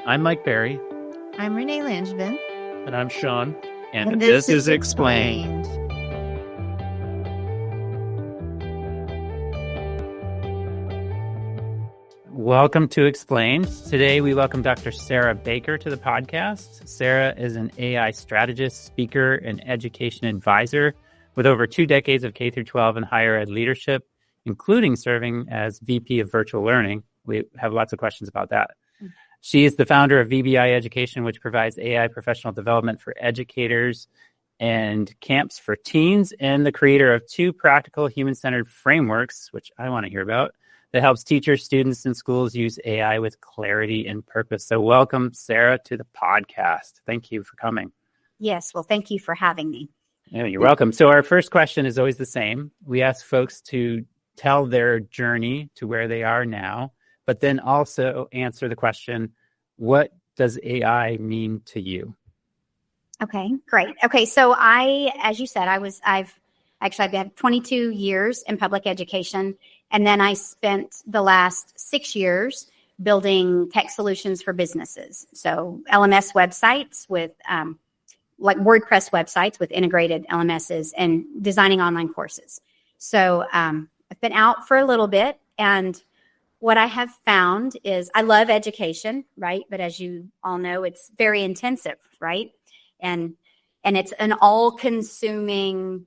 I'm Mike Berry. I'm Renee Langevin. And I'm Sean. And this is explAInED. Welcome to explAInED. Today we welcome Dr. Sara Baker to the podcast. Sara is an AI strategist, speaker, and education advisor with over 2 decades of K-12 and higher ed leadership, including serving as VP of virtual learning. We have lots of questions about that. She is the founder of VBI Education, which provides AI professional development for educators and camps for teens, and the creator of 2 practical human-centered frameworks, which I want to hear about, that helps teachers, students, and schools use AI with clarity and purpose. So welcome, Sara, to the podcast. Thank you for coming. Yes, well, thank you for having me. Yeah, you're welcome. So our first question is always the same. We ask folks to tell their journey to where they are now, but then also answer the question, what does AI mean to you? Okay, great. Okay, so as you said, I've had 22 years in public education, and then I spent the last 6 years building tech solutions for businesses. So LMS websites with, like WordPress websites with integrated LMSs and designing online courses. So I've been out for a little bit, and what I have found is I love education, right? But as you all know, it's very intensive, right? And it's an all-consuming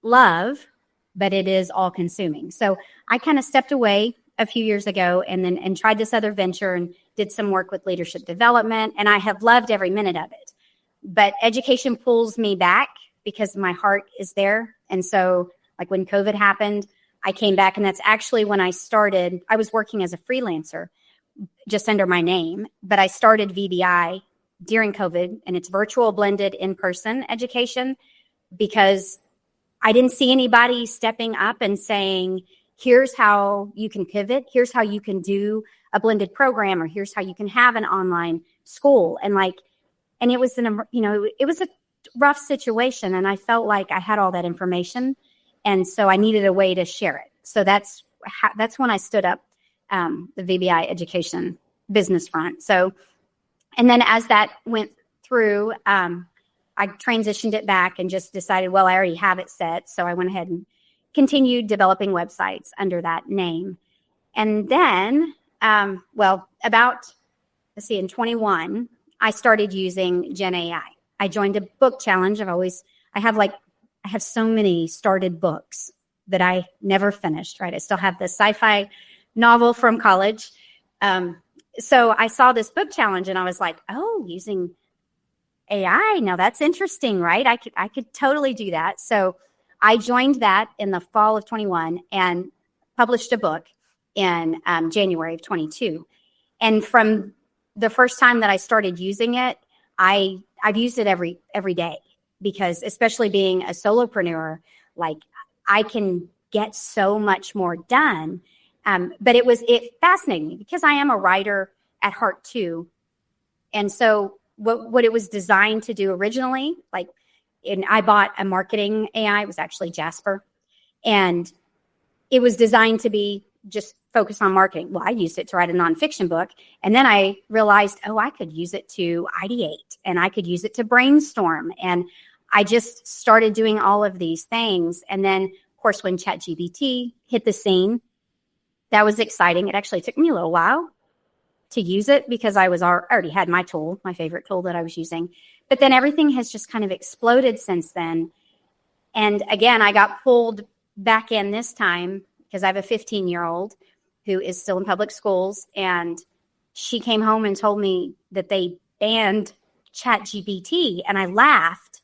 love, but it is all-consuming. So I kind of stepped away a few years ago and tried this other venture and did some work with leadership development, and I have loved every minute of it. But education pulls me back because my heart is there. And so like when COVID happened, I came back, and that's actually when I started. I was working as a freelancer just under my name, but I started VBI during COVID, and it's virtual blended in-person education because I didn't see anybody stepping up and saying, here's how you can pivot. Here's how you can do a blended program, or here's how you can have an online school. And it was it was a rough situation, and I felt like I had all that information. And so I needed a way to share it. So that's when I stood up the VBI Education business front. So, and then as that went through, I transitioned it back and just decided, well, I already have it set. So I went ahead and continued developing websites under that name. And then, in 21, I started using Gen AI. I joined a book challenge. I have so many started books that I never finished, right? I still have the sci-fi novel from college. So I saw this book challenge and I was like, oh, using AI. Now that's interesting, right? I could totally do that. So I joined that in the fall of 21 and published a book in January of 22. And from the first time that I started using it, I've used it every day. Because especially being a solopreneur, like I can get so much more done. But it fascinated me because I am a writer at heart too. And so what it was designed to do originally, I bought a marketing AI, it was actually Jasper. And it was designed to be just focused on marketing. Well, I used it to write a nonfiction book. And then I realized, I could use it to ideate and I could use it to brainstorm. And I just started doing all of these things. And then, of course, when ChatGPT hit the scene, that was exciting. It actually took me a little while to use it because I already had my tool, my favorite tool that I was using. But then everything has just kind of exploded since then. And again, I got pulled back in this time because I have a 15-year-old who is still in public schools. And she came home and told me that they banned ChatGPT. And I laughed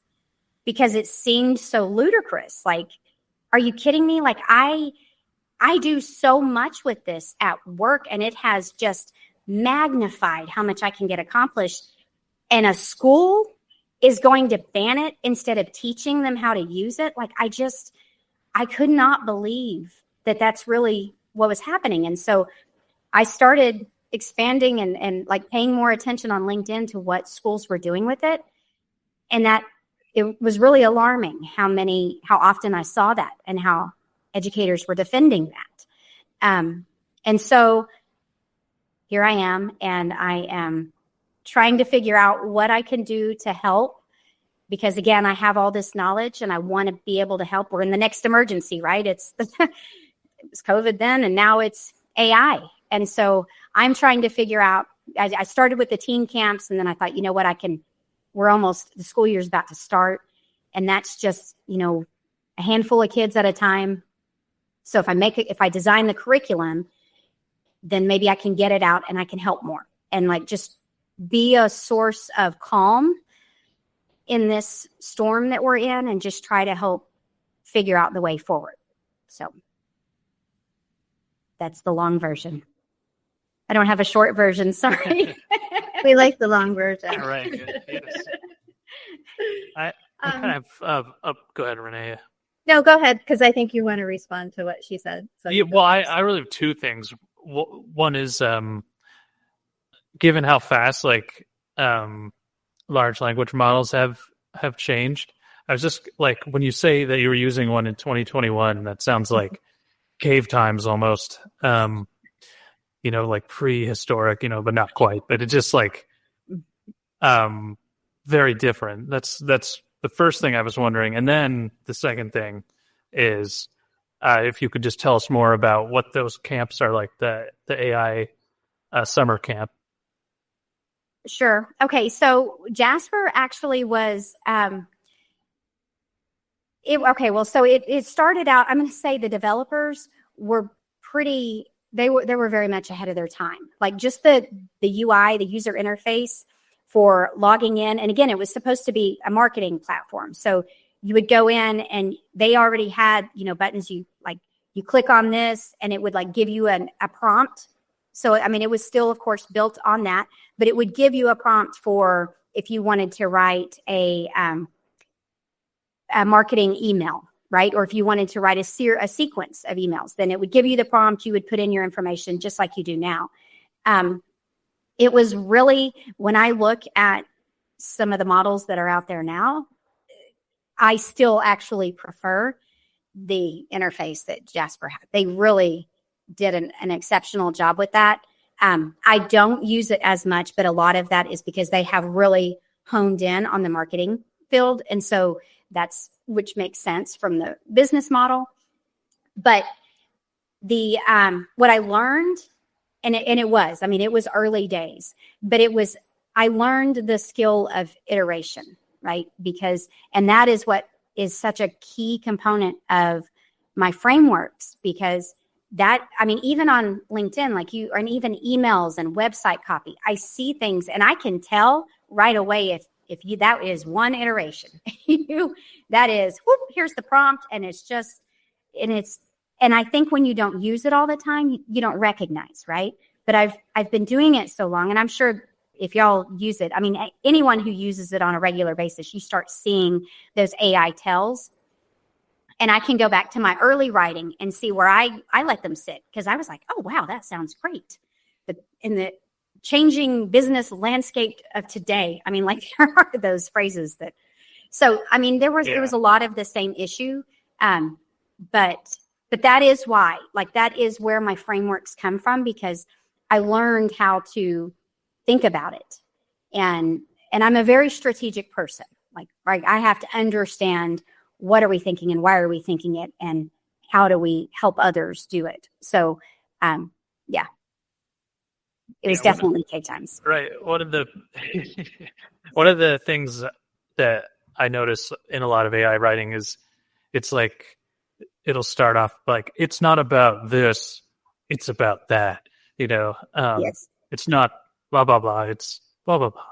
because it seemed so ludicrous. Like, are you kidding me? Like, I do so much with this at work, and it has just magnified how much I can get accomplished. And a school is going to ban it instead of teaching them how to use it. Like, I could not believe that that's really what was happening. And so I started expanding and like paying more attention on LinkedIn to what schools were doing with it. And that it was really alarming how often I saw that and how educators were defending that. And so here I am, and I am trying to figure out what I can do to help, because again, I have all this knowledge and I want to be able to help. We're in the next emergency, right? It was COVID then, and now it's AI. And so I'm trying to figure out, I started with the teen camps, and then I thought, you know what, the school year's about to start. And that's just, a handful of kids at a time. So if I design the curriculum, then maybe I can get it out and I can help more and like just be a source of calm in this storm that we're in and just try to help figure out the way forward. So that's the long version. I don't have a short version. Sorry. We like the long version. All right. Good. Yes. I kind of go ahead, Renee. No, go ahead, because I think you want to respond to what she said. So Yeah, well, I really have two things. One is given how fast large language models have changed. I was just like, when you say that you were using one in 2021, that sounds like cave times almost. Like prehistoric, but not quite. But it's just like very different. That's the first thing I was wondering. And then the second thing is if you could just tell us more about what those camps are like, the AI summer camp. Sure. Okay. So Jasper actually was, it started out, I'm going to say the developers were they were very much ahead of their time. Like just the UI, the user interface for logging in. And again, it was supposed to be a marketing platform. So you would go in and they already had, buttons. You click on this and it would like give you a prompt. So, it was still, of course, built on that, but it would give you a prompt for if you wanted to write a marketing email, right? Or if you wanted to write a sequence of emails, then it would give you the prompt. You would put in your information just like you do now. It was really, when I look at some of the models that are out there now, I still actually prefer the interface that Jasper had. They really did an exceptional job with that. I don't use it as much, but a lot of that is because they have really honed in on the marketing field. And so which makes sense from the business model. But what I learned, and it was early days, but I learned the skill of iteration, right? And that is what is such a key component of my frameworks, because even on LinkedIn, and even emails and website copy, I see things and I can tell right away if that is one iteration, that is, here's the prompt. And and I think when you don't use it all the time, you don't recognize, right? But I've been doing it so long, and I'm sure if y'all use it, anyone who uses it on a regular basis, you start seeing those AI tells. And I can go back to my early writing and see where I let them sit, because I was like, oh, wow, that sounds great. In the changing business landscape of today, there are those phrases that. So, there was a lot of the same issue, but that is why, that is where my frameworks come from, because I learned how to think about it, and I'm a very strategic person. I have to understand, what are we thinking and why are we thinking it, and how do we help others do it? So, it was definitely K times. Right. One of the things that I notice in a lot of AI writing is it's like, it'll start off like, it's not about this, it's about that, Yes. It's not blah, blah, blah. It's blah, blah, blah.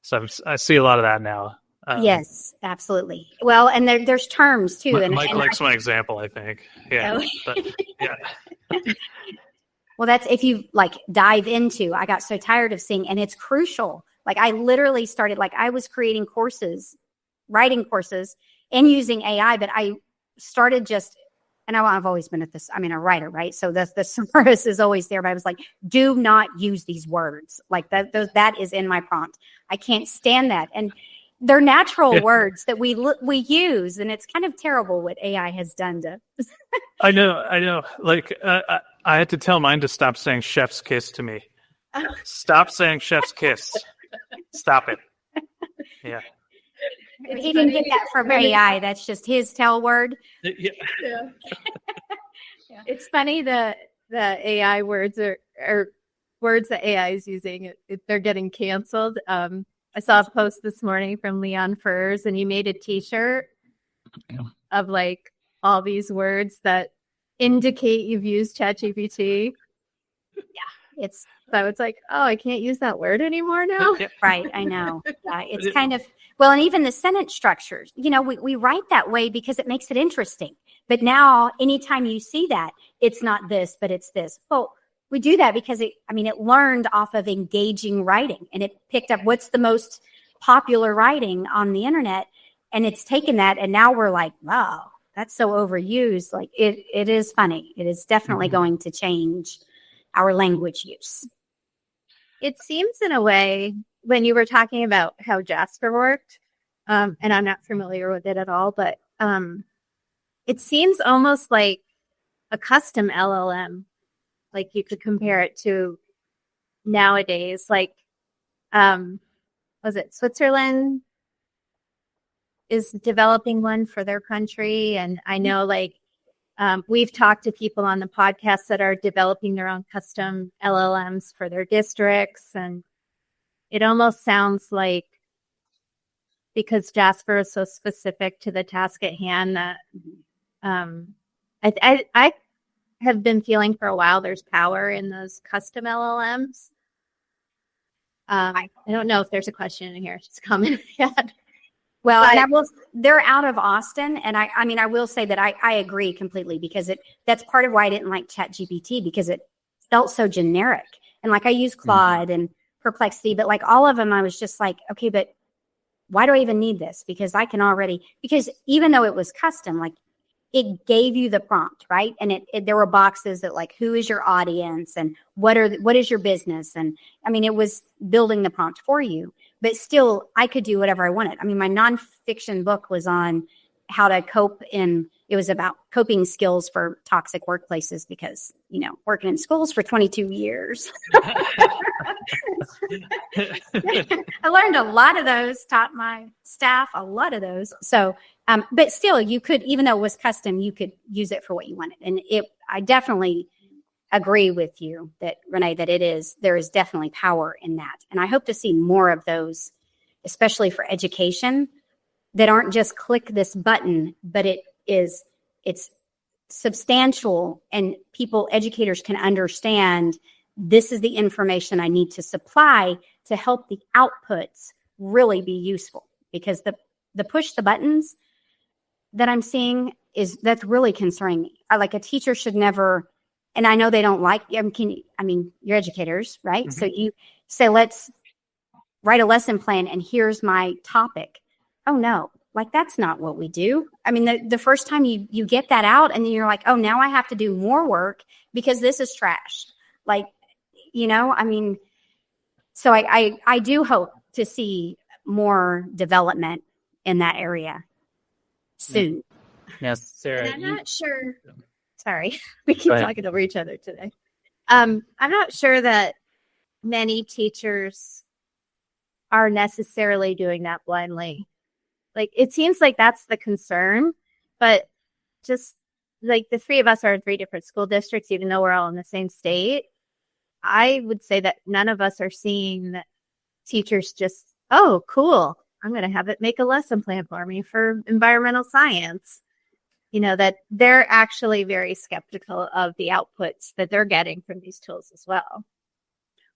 So I see a lot of that now. Yes, absolutely. Well, and there's terms too. Mike likes my example, I think. Yeah. Oh. But, yeah. Well, that's if you dive into, I got so tired of seeing, and it's crucial. I literally started, I was creating courses, writing courses and using AI, but I started and I've always been at this, a writer, right? So the service is always there, but I was like, do not use these words. That is in my prompt. I can't stand that. And they're natural words that we use, and it's kind of terrible what AI has done to. I know. I had to tell mine to stop saying chef's kiss to me. Stop saying chef's kiss. Stop it. Yeah. He didn't get that from AI. That's just his tell word. Yeah. Yeah. It's funny the AI words are words that AI is using. They're getting canceled. I saw a post this morning from Leon Furs, and he made a T-shirt of like all these words that indicate you've used ChatGPT. It's So it's like, oh, I can't use that word anymore now. Yeah. right. I know. Yeah, it's kind of, well, and even the sentence structures, we write that way because it makes it interesting. But now anytime you see that, it's not this, but it's this. Well, we do that because it learned off of engaging writing, and it picked up what's the most popular writing on the internet. And it's taken that. And now we're like, wow, that's so overused. Like it is funny. It is definitely going to change our language use. It seems in a way, when you were talking about how Jasper worked, and I'm not familiar with it at all, but it seems almost like a custom LLM. Like you could compare it to nowadays, like, was it Switzerland is developing one for their country. And I know we've talked to people on the podcast that are developing their own custom LLMs for their districts. And it almost sounds like, because Jasper is so specific to the task at hand, that I have been feeling for a while there's power in those custom LLMs. I don't know if there's a question in here. It's coming yet. Well, But- and they're out of Austin. And I will say that I agree completely, because that's part of why I didn't like ChatGPT, because it felt so generic. And like I use Claude and Perplexity, but like all of them, I was just like, okay, but why do I even need this? Because because even though it was custom, like it gave you the prompt, right? And there were boxes that like, who is your audience and what is your business? And it was building the prompt for you, but still I could do whatever I wanted. My nonfiction book was on how to cope it was about coping skills for toxic workplaces, because, working in schools for 22 years. I learned a lot of those, taught my staff a lot of those. So, but still you could, even though it was custom, you could use it for what you wanted. And I definitely agree with you that, Renee, that there is definitely power in that. And I hope to see more of those, especially for education, that aren't just click this button, but it's substantial, and educators can understand this is the information I need to supply to help the outputs really be useful. Because the push the buttons that I'm seeing that's really concerning me. Like a teacher should never, and I know they don't like, you're educators, right? Mm-hmm. So you say, let's write a lesson plan and here's my topic. Oh no, like that's not what we do. The first time you get that out, and then you're like, oh, now I have to do more work because this is trash. Like, so I do hope to see more development in that area soon. Yes, Sarah. And I'm not sure. Sorry, we keep talking over each other today. I'm not sure that many teachers are necessarily doing that blindly. Like, it seems like that's the concern, but just like the three of us are in 3 different school districts, even though we're all in the same state, I would say that none of us are seeing that teachers just, oh, cool, I'm going to have it make a lesson plan for me for environmental science. That they're actually very skeptical of the outputs that they're getting from these tools as well.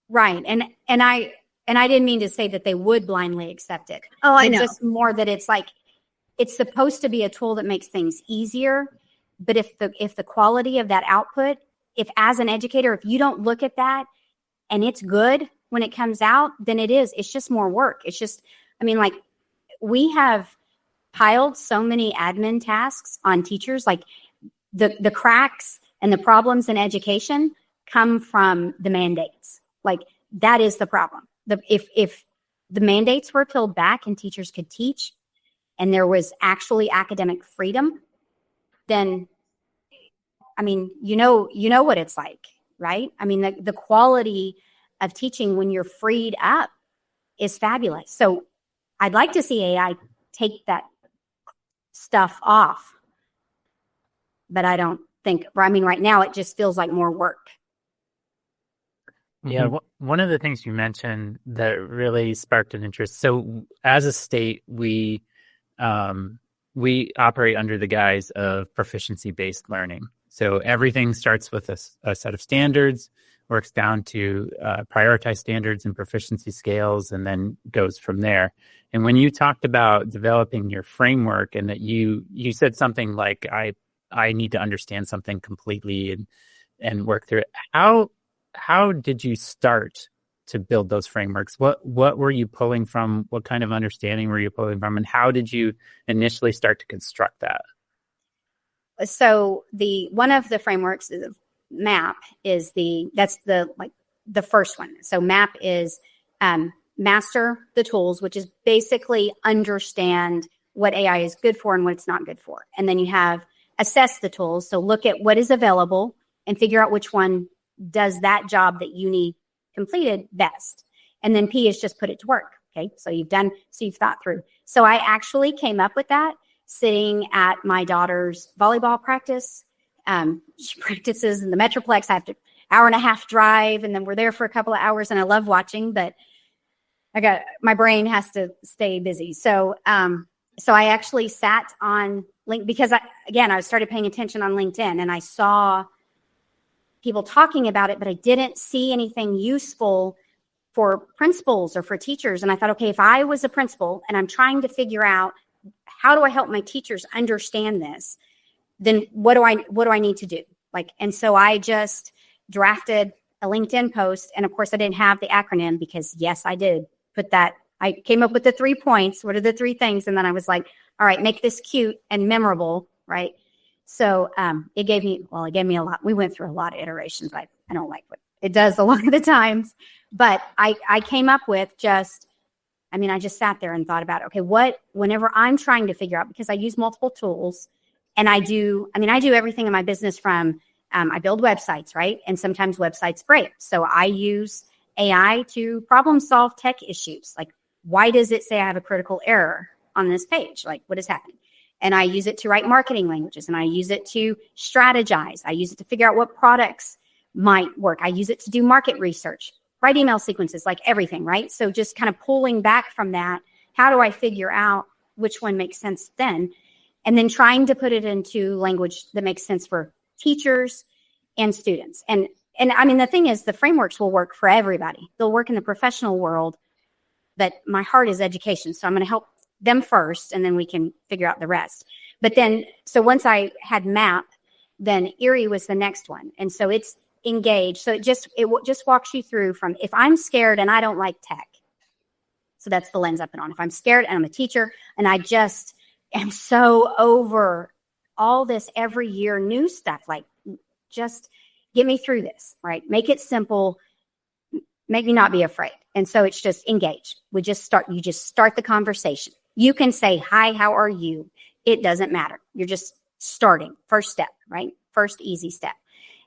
Right. And I didn't mean to say that they would blindly accept it. Oh, I know. Just more that it's like, it's supposed to be a tool that makes things easier. But if the quality of that output, if as an educator, if you don't look at that and it's good when it comes out, then it's just more work. It's just, like we have piled so many admin tasks on teachers. Like the cracks and the problems in education come from the mandates. Like that is the problem. If the mandates were peeled back and teachers could teach and there was actually academic freedom, then, you know what it's like, right? The quality of teaching when you're freed up is fabulous. So I'd like to see AI take that stuff off, but I don't think, I mean, right now it just feels like more work. Yeah, one of the things you mentioned that really sparked an interest. So as a state, we operate under the guise of proficiency-based learning. So everything starts with a set of standards, works down to prioritized standards and proficiency scales, and then goes from there. And when you talked about developing your framework, and that you said something like, I need to understand something completely and work through it. How did you start to build those frameworks? What were you pulling from? What kind of understanding were you pulling from? And how did you initially start to construct that? So one of the frameworks is MAP is that's the first one. So MAP is master the tools, which is basically understand what AI is good for and what it's not good for. And then you have assess the tools. So look at what is available and figure out which one does that job that you need completed best. And then P is just put it to work. Okay. So you've thought through. So I actually came up with that sitting at my daughter's volleyball practice. She practices in the Metroplex. I have to hour and a half drive, and then we're there for a couple of hours, and I love watching, but my brain has to stay busy. So I actually sat on LinkedIn because I started paying attention on LinkedIn, and I saw people talking about it, but I didn't see anything useful for principals or for teachers. And I thought, okay, if I was a principal and I'm trying to figure out how do I help my teachers understand this, then what do I need to do? And so I just drafted a LinkedIn post. And of course I didn't have the acronym because yes, I did put that. I came up with the 3 points. What are the 3 things? And then I was like, all right, make this cute and memorable. Right. So it gave me a lot. We went through a lot of iterations. I don't like what it does a lot of the times, but I came up with I just sat there and thought about, okay, whenever I'm trying to figure out, because I use multiple tools and I do everything in my business from, I build websites, right? And sometimes websites break. So I use AI to problem solve tech issues. Like, why does it say I have a critical error on this page? Like, what is happening? And I use it to write marketing languages, and I use it to strategize. I use it to figure out what products might work. I use it to do market research, write email sequences, like everything, right? So just kind of pulling back from that, how do I figure out which one makes sense then? And then trying to put it into language that makes sense for teachers and students. And the thing is, the frameworks will work for everybody. They'll work in the professional world, but my heart is education. So I'm going to help them first, and then we can figure out the rest. But then, so once I had MAP, then EERE was the next one. And so it's engage. So it just walks you through from, if I'm scared and I don't like tech. So that's the lens I put on. If I'm scared and I'm a teacher and I just am so over all this every year new stuff, like just get me through this, right? Make it simple. Make me not be afraid. And so it's just engage. You just start the conversation. You can say, hi, how are you? It doesn't matter. You're just starting. First step, right? First easy step.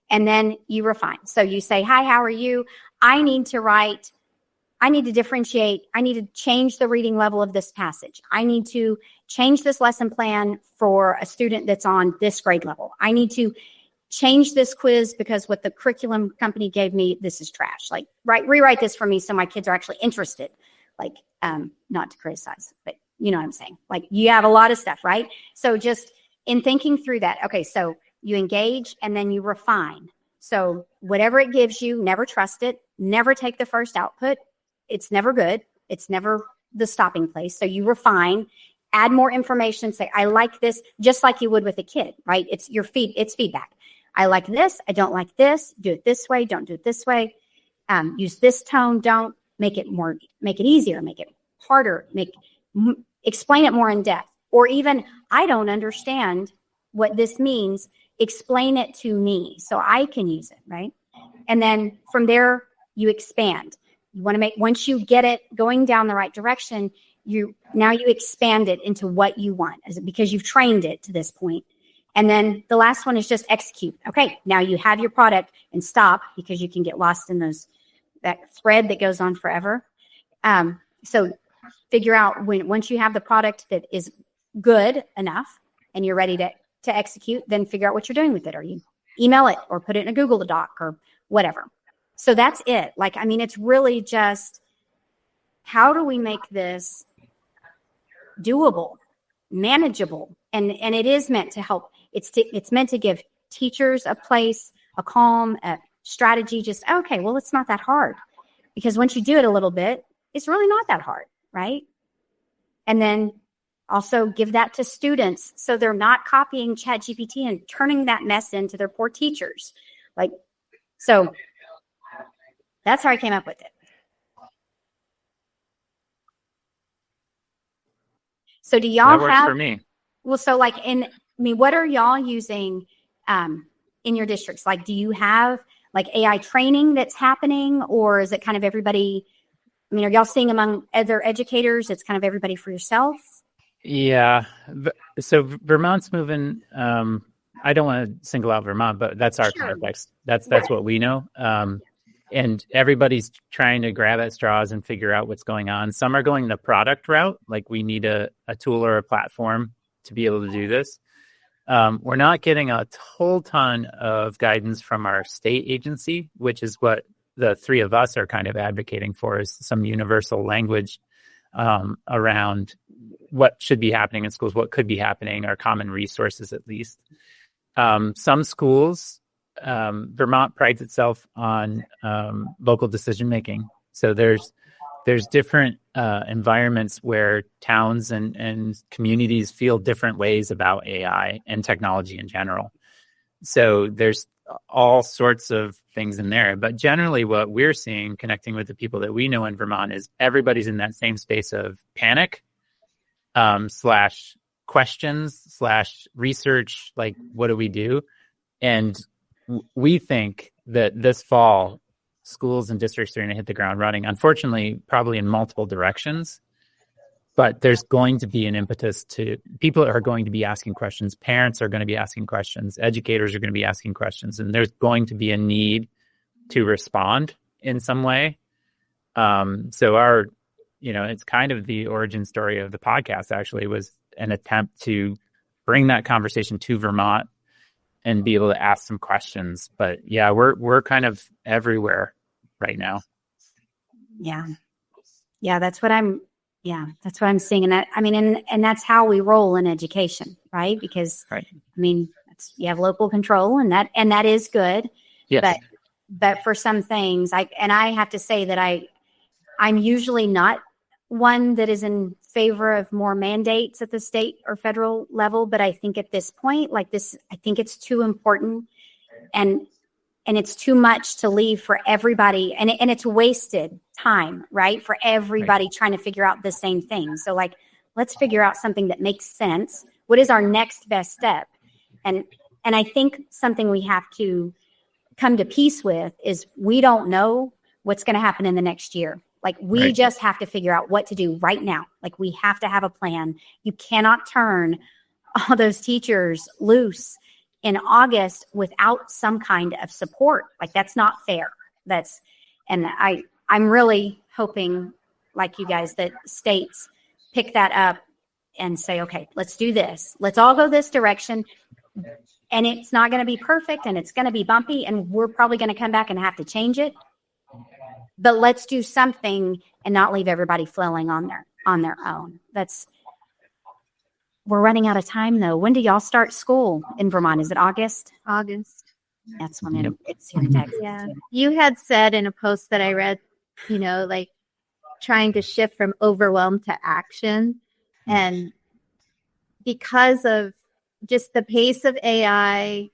And then you refine. So you say, hi, how are you? I need to differentiate. I need to change the reading level of this passage. I need to change this lesson plan for a student that's on this grade level. I need to change this quiz because what the curriculum company gave me, this is trash. Like, rewrite this for me so my kids are actually interested. Like, not to criticize, but you know what I'm saying? Like, you have a lot of stuff, right? So just in thinking through that, okay, so you engage and then you refine. So whatever it gives you, never trust it. Never take the first output. It's never good. It's never the stopping place. So you refine, add more information, say, I like this, just like you would with a kid, right? It's feedback. I like this. I don't like this. Do it this way. Don't do it this way. Use this tone. Don't make it easier, make it harder, explain it more in depth. Or even, I don't understand what this means. Explain it to me so I can use it, right? And then from there, you expand. You want to once you get it going down the right direction, you expand it into what you want, because you've trained it to this point. And then the last one is just execute. Okay, now you have your product, and stop, because you can get lost in those thread that goes on forever. So figure out once you have the product that is good enough and you're ready to execute, then figure out what you're doing with it. Or you email it or put it in a Google Doc or whatever. So that's it. Like, I mean, it's really just how do we make this doable, manageable? And it is meant to help. It's meant to give teachers a place, a calm, a strategy. Just, okay, well, it's not that hard. Because once you do it a little bit, it's really not that hard, right? And then also give that to students so they're not copying ChatGPT and turning that mess into their poor teachers. Like, so that's how I came up with it. So do y'all that works for me? Well, so like what are y'all using in your districts? Like, do you have like AI training that's happening, or is it kind of everybody? I mean, are y'all seeing among other educators, it's kind of everybody for yourself? Yeah. So Vermont's moving. I don't want to single out Vermont, but that's our context. That's what we know. And everybody's trying to grab at straws and figure out what's going on. Some are going the product route, like we need a tool or a platform to be able to do this. We're not getting a whole ton of guidance from our state agency, which is what the three of us are kind of advocating for, is some universal language around what should be happening in schools, what could be happening, or common resources at least. Some schools, Vermont prides itself on local decision making. So there's different environments where towns and communities feel different ways about AI and technology in general. So there's all sorts of things in there. But generally what we're seeing, connecting with the people that we know in Vermont, is everybody's in that same space of panic / questions / research, like what do we do? And we think that this fall, schools and districts are going to hit the ground running, unfortunately, probably in multiple directions. But there's going to be an impetus to, people are going to be asking questions. Parents are going to be asking questions. Educators are going to be asking questions. And there's going to be a need to respond in some way. So it's kind of the origin story of the podcast, actually, was an attempt to bring that conversation to Vermont and be able to ask some questions. But yeah, we're kind of everywhere right now. Yeah, that's what I'm seeing. And that, I mean, and that's how we roll in education, right? Because I mean, you have local control, and that is good. Yes. But for some things, I have to say that I'm usually not one that is in favor of more mandates at the state or federal level. But I think at this point, like this, I think it's too important, and it's too much to leave for everybody. And it's wasted time, right? For everybody trying to figure out the same thing. So like, let's figure out something that makes sense. What is our next best step? And I think something we have to come to peace with is we don't know what's going to happen in the next year. Like we just have to figure out what to do right now. Like we have to have a plan. You cannot turn all those teachers loose in August without some kind of support. Like that's not fair. And I'm really hoping, like you guys, that states pick that up and say, okay, let's do this. Let's all go this direction. And it's not going to be perfect, and it's going to be bumpy, and we're probably going to come back and have to change it. But let's do something and not leave everybody flailing on their own. We're running out of time, though. When do y'all start school in Vermont? Is it August? August. That's when it's here in Texas. Yeah. You had said in a post that I read, like trying to shift from overwhelm to action. And because of just the pace of AI,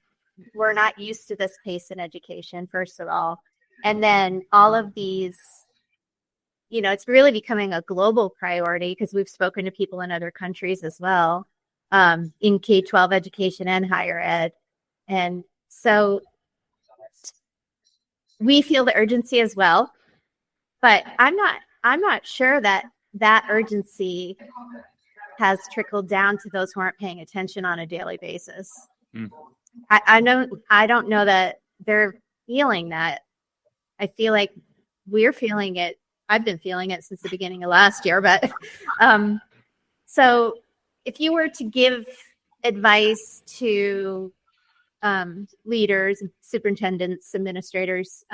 we're not used to this pace in education, first of all. And then all of these, it's really becoming a global priority because we've spoken to people in other countries as well, in K-12 education and higher ed. And so we feel the urgency as well, but I'm not sure that urgency has trickled down to those who aren't paying attention on a daily basis. I don't know that they're feeling that. I feel like we're feeling it. I've been feeling it since the beginning of last year, but so if you were to give advice to leaders, superintendents, administrators,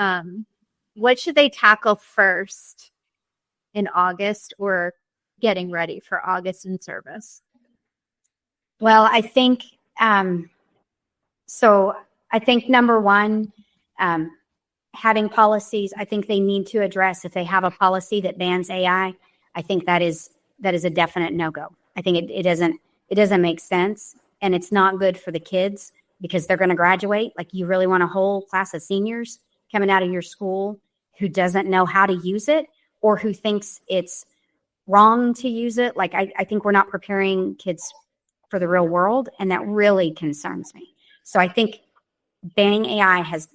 what should they tackle first in August or getting ready for August in service? Well, I think, so I think number one, having policies, I think they need to address if they have a policy that bans AI. I think that is a definite no-go. I think it doesn't make sense, and it's not good for the kids because they're going to graduate. Like, you really want a whole class of seniors coming out of your school who doesn't know how to use it or who thinks it's wrong to use it. Like, I think we're not preparing kids for the real world, and that really concerns me. So I think banning AI has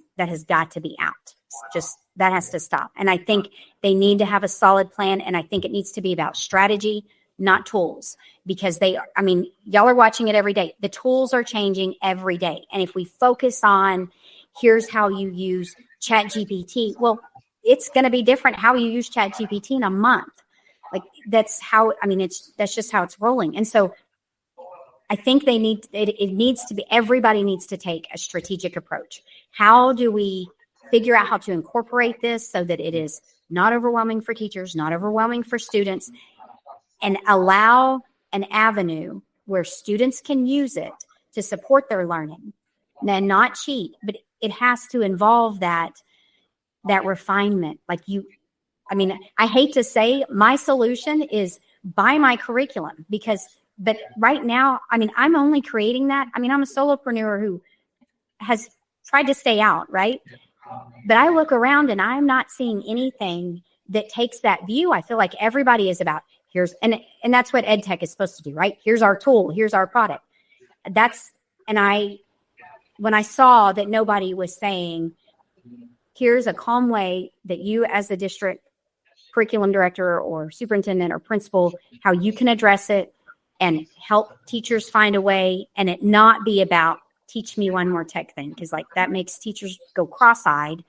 got to be out. Just that has to stop. And I think they need to have a solid plan, and I think it needs to be about strategy, not tools, because y'all are watching it every day. The tools are changing every day. And if we focus on here's how you use ChatGPT, well, it's going to be different how you use ChatGPT in a month. Like, that's just how it's rolling. And so I think it needs to be, everybody needs to take a strategic approach. How do we figure out how to incorporate this so that it is not overwhelming for teachers, not overwhelming for students, and allow an avenue where students can use it to support their learning and not cheat, but it has to involve that refinement. I hate to say my solution is buy my curriculum but right now, I'm only creating that. I'm a solopreneur who has tried to stay out, right? But I look around and I'm not seeing anything that takes that view. I feel like everybody is about and that's what edtech is supposed to do, right? Here's our tool, here's our product. When I saw that nobody was saying, here's a calm way that you as a district curriculum director or superintendent or principal, how you can address it and help teachers find a way, and it not be about teach me one more tech thing, because that makes teachers go cross-eyed,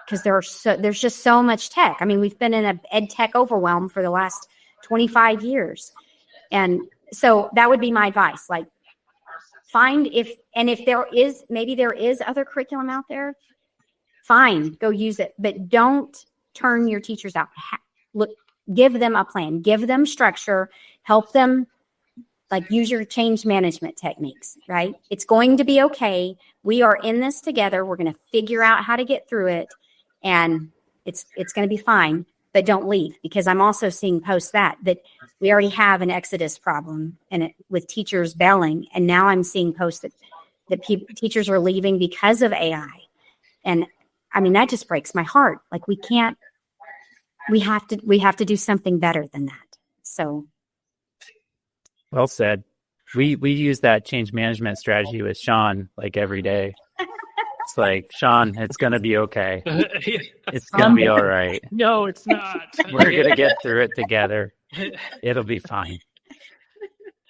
because there's just so much tech. We've been in an edtech overwhelm for the last 25 years. And so that would be my advice. Find if there is other curriculum out there, fine, go use it. But don't turn your teachers out. Give them a plan, give them structure, help them use your change management techniques, right? It's going to be okay. We are in this together. We're going to figure out how to get through it, and it's going to be fine. But don't leave, because I'm also seeing posts that we already have an exodus problem with teachers bailing, and now I'm seeing posts that teachers are leaving because of AI, and that just breaks my heart. We have to do something better than that. So, well said. We use that change management strategy with Sean every day. It's like, Sean, it's going to be okay. It's going to be all right. No, it's not. We're going to get through it together. It'll be fine.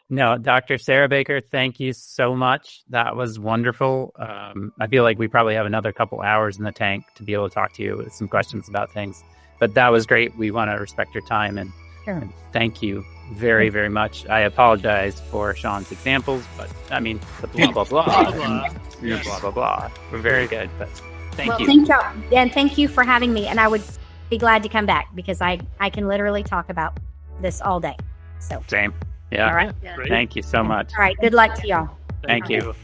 No, Dr. Sara Baker, thank you so much. That was wonderful. I feel like we probably have another couple hours in the tank to be able to talk to you with some questions about things. But that was great. We want to respect your time and thank you very, very much. I apologize for Sean's examples, but the blah, blah, blah. Blah, blah, blah. We're very good, but thank you. Thank y'all. And thank you for having me. And I would be glad to come back, because I can literally talk about this all day. So same. Yeah. All right. Yeah. Thank you so much. All right. Good luck to y'all. Thank you.